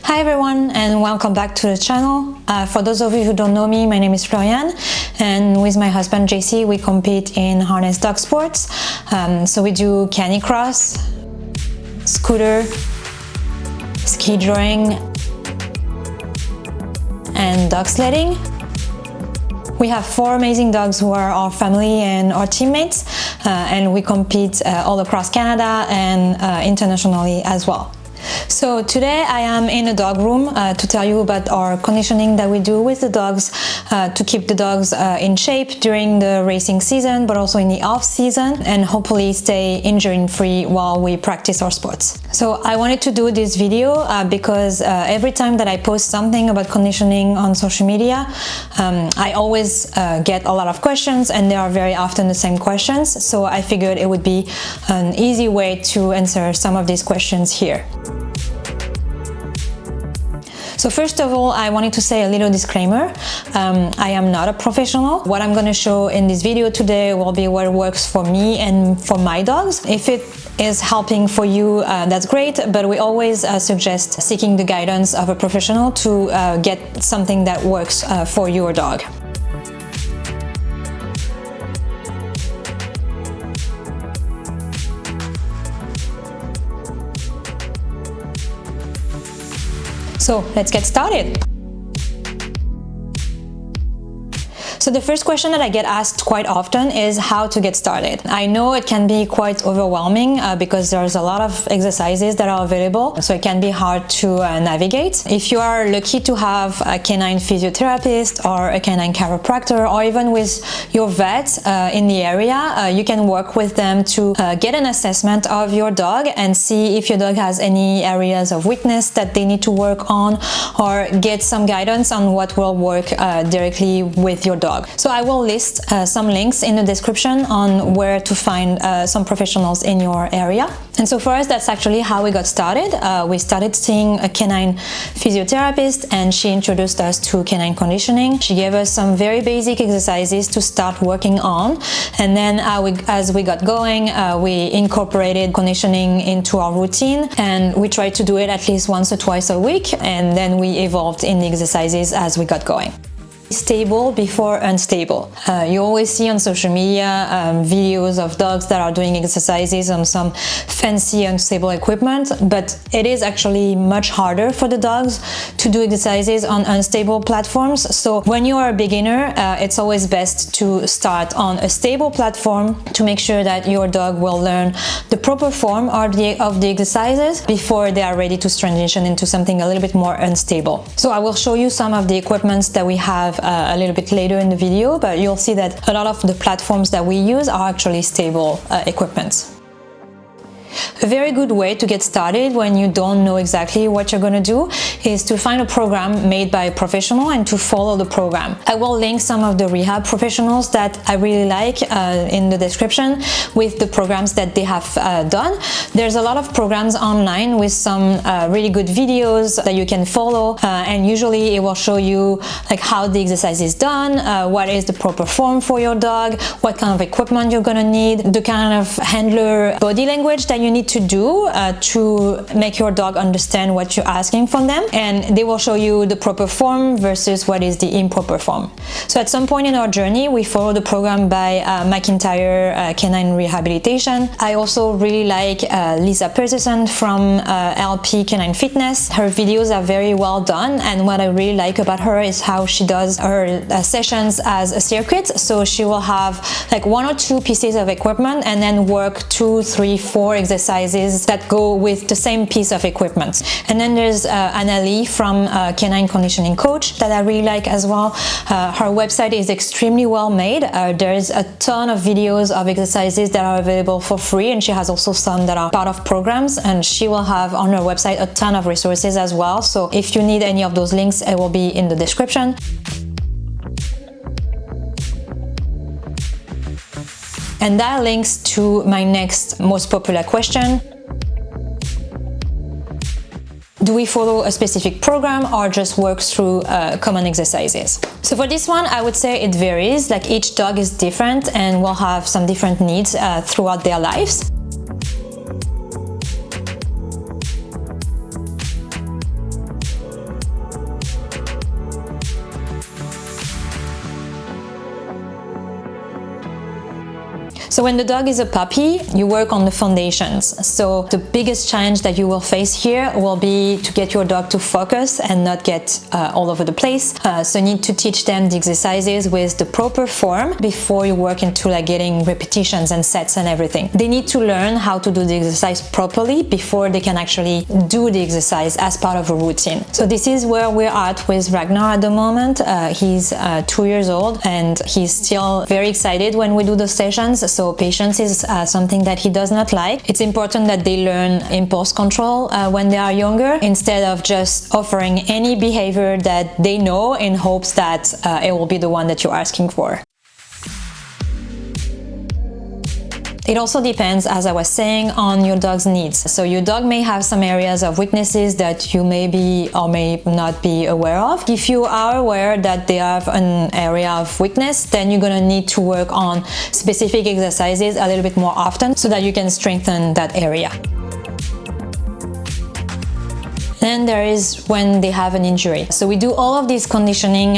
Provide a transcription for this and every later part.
Hi everyone and welcome back to the channel. For those of you who don't know me, my name is Florian and with my husband JC we compete in harness dog sports. So we do canicross, scooter, skijoring and dog sledding. We have 4 amazing dogs who are our family and our teammates, and we compete all across Canada and internationally as well. So today I am in a dog room to tell you about our conditioning that we do with the dogs to keep the dogs in shape during the racing season, but also in the off season, and hopefully stay injury free while we practice our sports. So I wanted to do this video because every time that I post something about conditioning on social media, I always get a lot of questions, and they are very often the same questions. So I figured it would be an easy way to answer some of these questions here. So first of all, I wanted to say a little disclaimer. I am not a professional. What I'm going to show in this video today will be what works for me and for my dogs. If it is helping for you, that's great, but we always suggest seeking the guidance of a professional to get something that works for your dog. So let's get started. So the first question that I get asked quite often is how to get started. I know it can be quite overwhelming because there's a lot of exercises that are available, so it can be hard to navigate. If you are lucky to have a canine physiotherapist or a canine chiropractor, or even with your vet in the area, you can work with them to get an assessment of your dog and see if your dog has any areas of weakness that they need to work on, or get some guidance on what will work directly with your dog. So I will list some links in the description on where to find some professionals in your area. And so for us, that's actually how we got started. We started seeing a canine physiotherapist, and she introduced us to canine conditioning. She gave us some very basic exercises to start working on, and then as we got going, we incorporated conditioning into our routine, and we tried to do it at least once or twice a week, and then we evolved in the exercises as we got going. Stable before unstable. You always see on social media videos of dogs that are doing exercises on some fancy unstable equipment, but it is actually much harder for the dogs to do exercises on unstable platforms. So when you are a beginner, it's always best to start on a stable platform to make sure that your dog will learn the proper form of the exercises before they are ready to transition into something a little bit more unstable. So I will show you some of the equipments that we have a little bit later in the video, but you'll see that a lot of the platforms that we use are actually stable equipments. A very good way to get started when you don't know exactly what you're going to do is to find a program made by a professional and to follow the program. I will link some of the rehab professionals that I really like in the description with the programs that they have done. There's a lot of programs online with some really good videos that you can follow, and usually it will show you like how the exercise is done, what is the proper form for your dog, what kind of equipment you're going to need, the kind of handler body language that you need to do to make your dog understand what you're asking from them, and they will show you the proper form versus what is the improper form. So at some point in our journey, we follow the program by McIntyre Canine Rehabilitation. I also really like Lisa Peterson from LP Canine Fitness. Her videos are very well done, and what I really like about her is how she does her sessions as a circuit. So she will have like 1 or 2 pieces of equipment and then work 2, 3, 4 exercises that go with the same piece of equipment. And then there's Anna Lee from Canine Conditioning Coach that I really like as well. Her website is extremely well made. There's a ton of videos of exercises that are available for free, and she has also some that are part of programs, and she will have on her website a ton of resources as well. So if you need any of those links, it will be in the description. And that links to my next most popular question. Do we follow a specific program or just work through common exercises? So for this one, I would say it varies. Like each dog is different and will have some different needs throughout their lives. So when the dog is a puppy, you work on the foundations. So the biggest challenge that you will face here will be to get your dog to focus and not get all over the place. So you need to teach them the exercises with the proper form before you work into like getting repetitions and sets and everything. They need to learn how to do the exercise properly before they can actually do the exercise as part of a routine. So this is where we're at with Ragnar at the moment. He's 2 years old and he's still very excited when we do the sessions. So patience is something that he does not like. It's important that they learn impulse control when they are younger, instead of just offering any behavior that they know in hopes that it will be the one that you're asking for. It also depends, as I was saying, on your dog's needs. So your dog may have some areas of weaknesses that you may be or may not be aware of. If you are aware that they have an area of weakness, then you're gonna need to work on specific exercises a little bit more often so that you can strengthen that area. Then there is when they have an injury. So we do all of this conditioning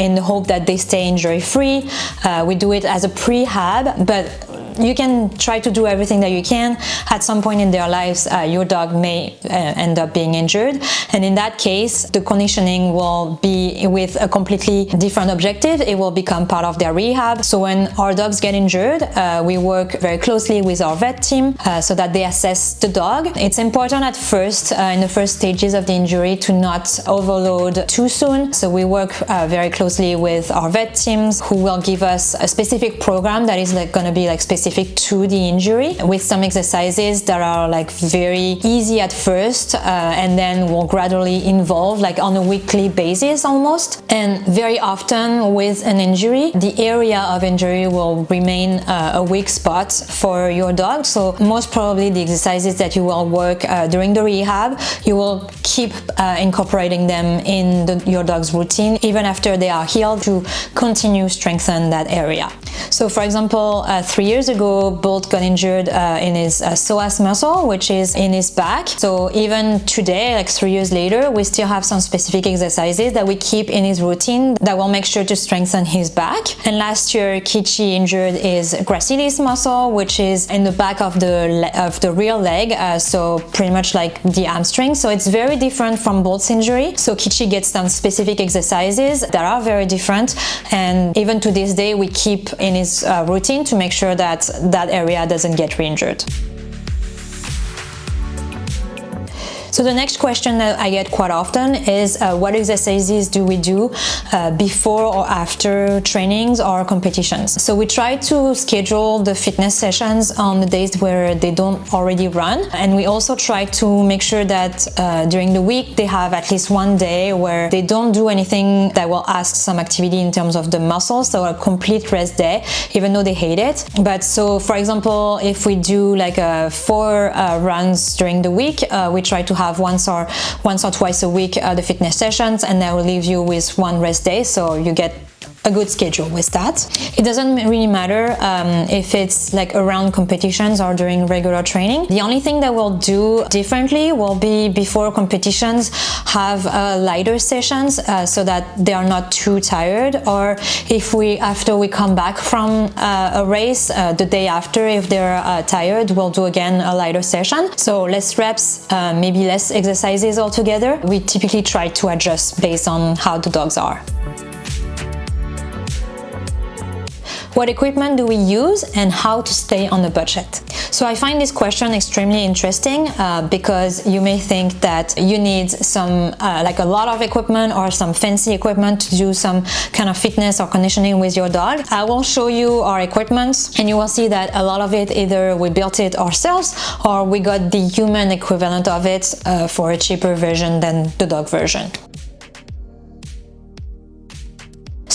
in the hope that they stay injury-free. We do it as a prehab, but you can try to do everything that you can. At some point in their lives, your dog may end up being injured. And in that case, the conditioning will be with a completely different objective. It will become part of their rehab. So when our dogs get injured, we work very closely with our vet team so that they assess the dog. It's important at first, in the first stages of the injury, to not overload too soon. So we work very closely with our vet teams who will give us a specific program that is going to be specific to the injury, with some exercises that are very easy at first and then will gradually evolve on a weekly basis almost. And very often with an injury, the area of injury will remain a weak spot for your dog. So most probably the exercises that you will work during the rehab, you will keep incorporating them in your dog's routine even after they are healed, to continue strengthen that area. So for example, 3 years ago, Bolt got injured in his psoas muscle, which is in his back. So even today, 3 years later, we still have some specific exercises that we keep in his routine that will make sure to strengthen his back. And last year, Kichi injured his gracilis muscle, which is in the back of the rear leg, so pretty much like the hamstring. So it's very different from Bolt's injury. So Kichi gets some specific exercises that are very different, and even to this day, we keep in his routine to make sure that that area doesn't get re-injured. So the next question that I get quite often is what exercises do we do before or after trainings or competitions? So we try to schedule the fitness sessions on the days where they don't already run, and we also try to make sure that during the week they have at least one day where they don't do anything that will ask some activity in terms of the muscles, so a complete rest day, even though they hate it. But so for example, if we do 4 runs during the week, we try to have once or twice a week the fitness sessions, and that will leave you with one rest day, so you get a good schedule with that. It doesn't really matter if it's around competitions or during regular training. The only thing that we'll do differently will be before competitions have lighter sessions so that they are not too tired, or if after we come back from a race the day after, if they're tired, we'll do again a lighter session. So less reps, maybe less exercises altogether. We typically try to adjust based on how the dogs are. What equipment do we use and how to stay on the budget? So I find this question extremely interesting because you may think that you need some a lot of equipment or some fancy equipment to do some kind of fitness or conditioning with your dog. I will show you our equipment, and you will see that a lot of it, either we built it ourselves or we got the human equivalent of it for a cheaper version than the dog version.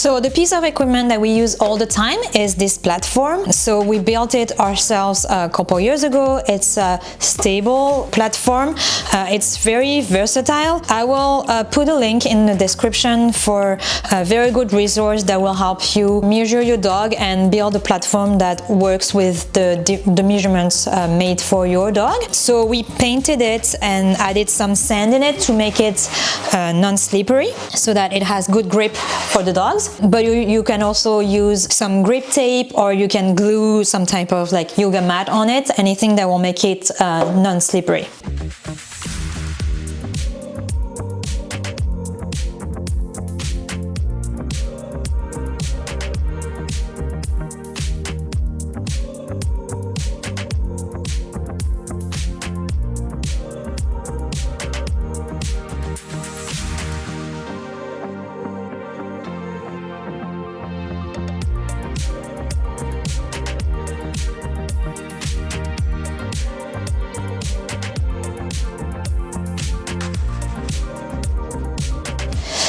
So the piece of equipment that we use all the time is this platform. So we built it ourselves a couple years ago. It's a stable platform. It's very versatile. I will put a link in the description for a very good resource that will help you measure your dog and build a platform that works with the measurements made for your dog. So we painted it and added some sand in it to make it non-slippery so that it has good grip for the dogs. but you can also use some grip tape, or you can glue some type of like yoga mat on it, anything that will make it non-slippery.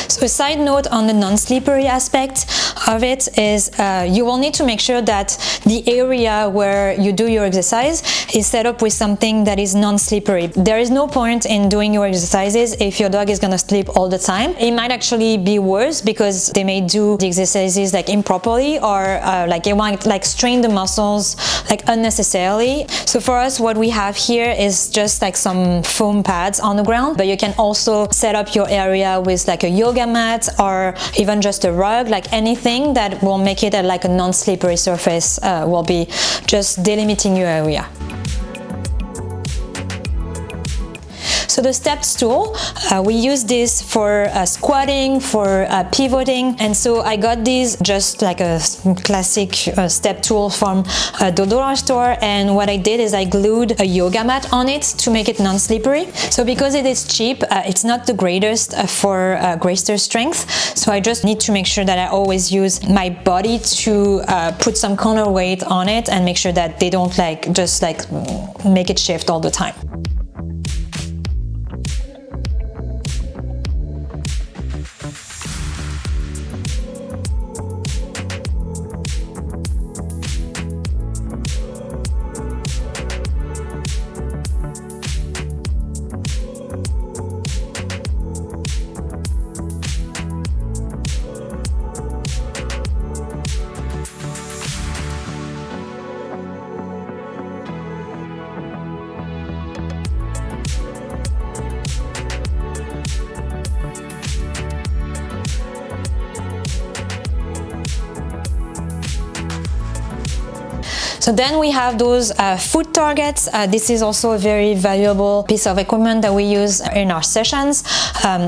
So a side note on the non-slippery aspect of it is you will need to make sure that the area where you do your exercise is set up with something that is non-slippery. There is no point in doing your exercises if your dog is gonna slip all the time. It might actually be worse because they may do the exercises like improperly, or like it might like strain the muscles like unnecessarily. So for us, what we have here is just like some foam pads on the ground, but you can also set up your area with like a yoga mat or even just a rug, like anything that will make it like a non-slippery surface will be just delimiting your area. So the stepped stool, we use this for squatting, for pivoting, and so I got these just like a classic step tool from the dollar store, and what I did is I glued a yoga mat on it to make it non-slippery. So because it is cheap, it's not the greatest for greater strength, so I just need to make sure that I always use my body to put some counterweight on it and make sure that they don't like just like make it shift all the time. So then we have those foot targets. This is also a very valuable piece of equipment that we use in our sessions.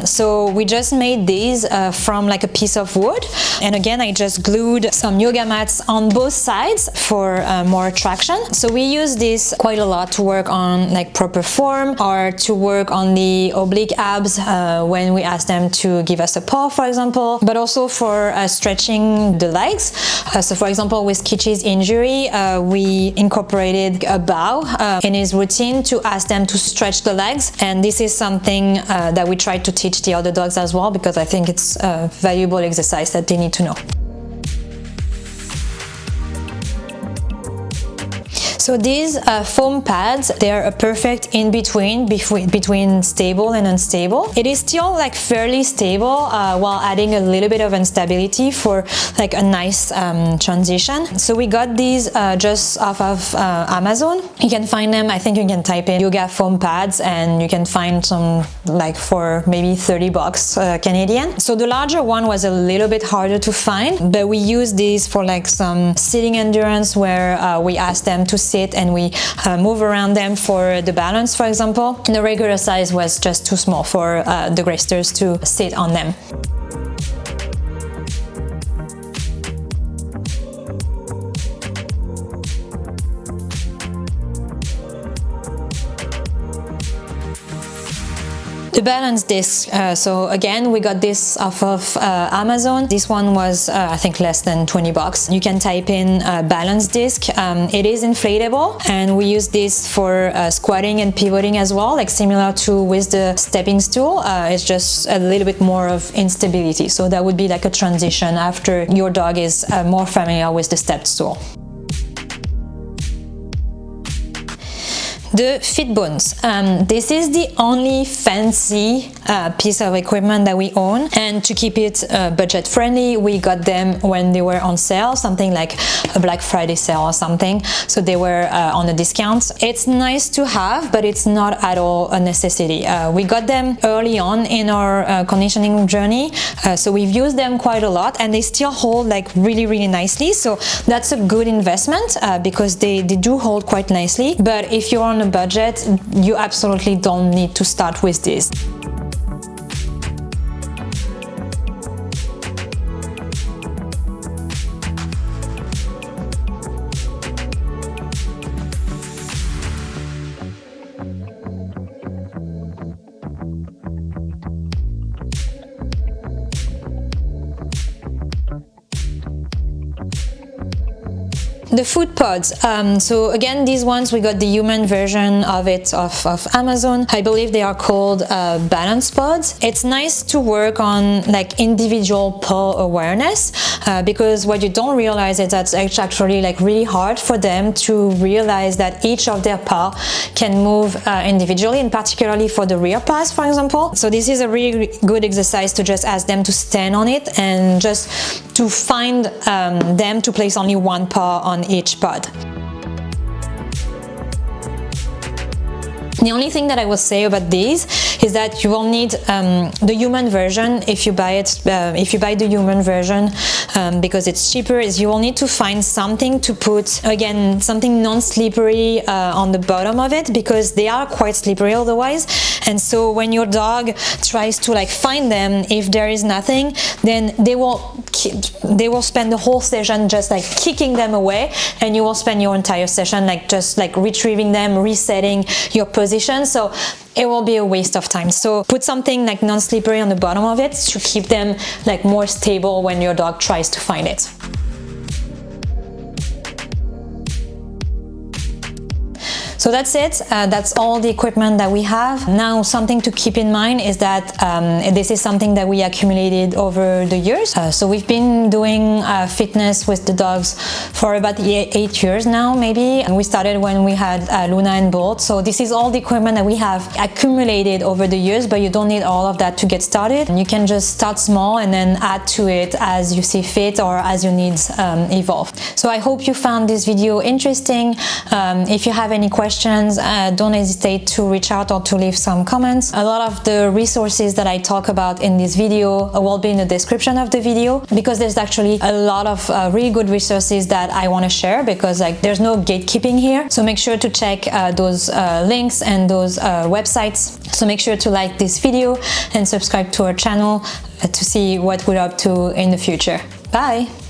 So we just made these from like a piece of wood. And again, I just glued some yoga mats on both sides for more traction. So we use this quite a lot to work on like proper form, or to work on the oblique abs when we ask them to give us a paw, for example, but also for stretching the legs. So for example, with Kichi's injury, we incorporated a bow in his routine to ask them to stretch the legs, and this is something that we try to teach the other dogs as well, because I think it's a valuable exercise that they need to know. So these foam pads, they are a perfect in-between between stable and unstable. It is still like fairly stable while adding a little bit of instability for like a nice transition. So we got these just off of Amazon. You can find them, I think you can type in yoga foam pads and you can find some like for maybe 30 bucks Canadian. So the larger one was a little bit harder to find, but we use these for like some sitting endurance where we ask them to sit and we move around them for the balance, for example. And the regular size was just too small for the gracers to sit on them. The balance disc, so again, we got this off of Amazon. This one was, I think, less than 20 bucks. You can type in balance disc. It is inflatable, and we use this for squatting and pivoting as well, like similar to with the stepping stool. It's just a little bit more of instability. So that would be like a transition after your dog is more familiar with the step stool. The Fitbones. This is the only fancy piece of equipment that we own, and to keep it budget friendly, we got them when they were on sale, something like a Black Friday sale or something, so they were on a discount. It's nice to have, but it's not at all a necessity. We got them early on in our conditioning journey, so we've used them quite a lot, and they still hold like really nicely, so that's a good investment because they do hold quite nicely. But if you're on a budget, you absolutely don't need to start with this. The food pods, so again, these ones, we got the human version of it of Amazon. I believe they are called balance pods. It's nice to work on like individual paw awareness because what you don't realize is that it's actually like really hard for them to realize that each of their paw can move individually, and particularly for the rear paws, for example. So this is a really good exercise to just ask them to stand on it and just to find them to place only one paw on each pod. The only thing that I will say about these is that you will need the human version if you buy it. If you buy the human version, because it's cheaper, is you will need to find something to put, again, something non-slippery on the bottom of it, because they are quite slippery otherwise. And so when your dog tries to like find them, if there is nothing, then they will spend the whole session just like kicking them away, and you will spend your entire session like just like retrieving them, resetting your position. So it will be a waste of time. So put something like non-slippery on the bottom of it to keep them like more stable when your dog tries to find it. So that's it. That's all the equipment that we have. Now, something to keep in mind is that this is something that we accumulated over the years. So we've been doing fitness with the dogs for about 8 years now, maybe. And we started when we had Luna and Bolt. So this is all the equipment that we have accumulated over the years, but you don't need all of that to get started. You can just start small and then add to it as you see fit or as your needs evolve. So I hope you found this video interesting. If you have any questions, don't hesitate to reach out or to leave some comments. A lot of the resources that I talk about in this video will be in the description of the video, because there's actually a lot of really good resources that I want to share, because like there's no gatekeeping here. So make sure to check those links and those websites. So make sure to like this video and subscribe to our channel to see what we're up to in the future. Bye!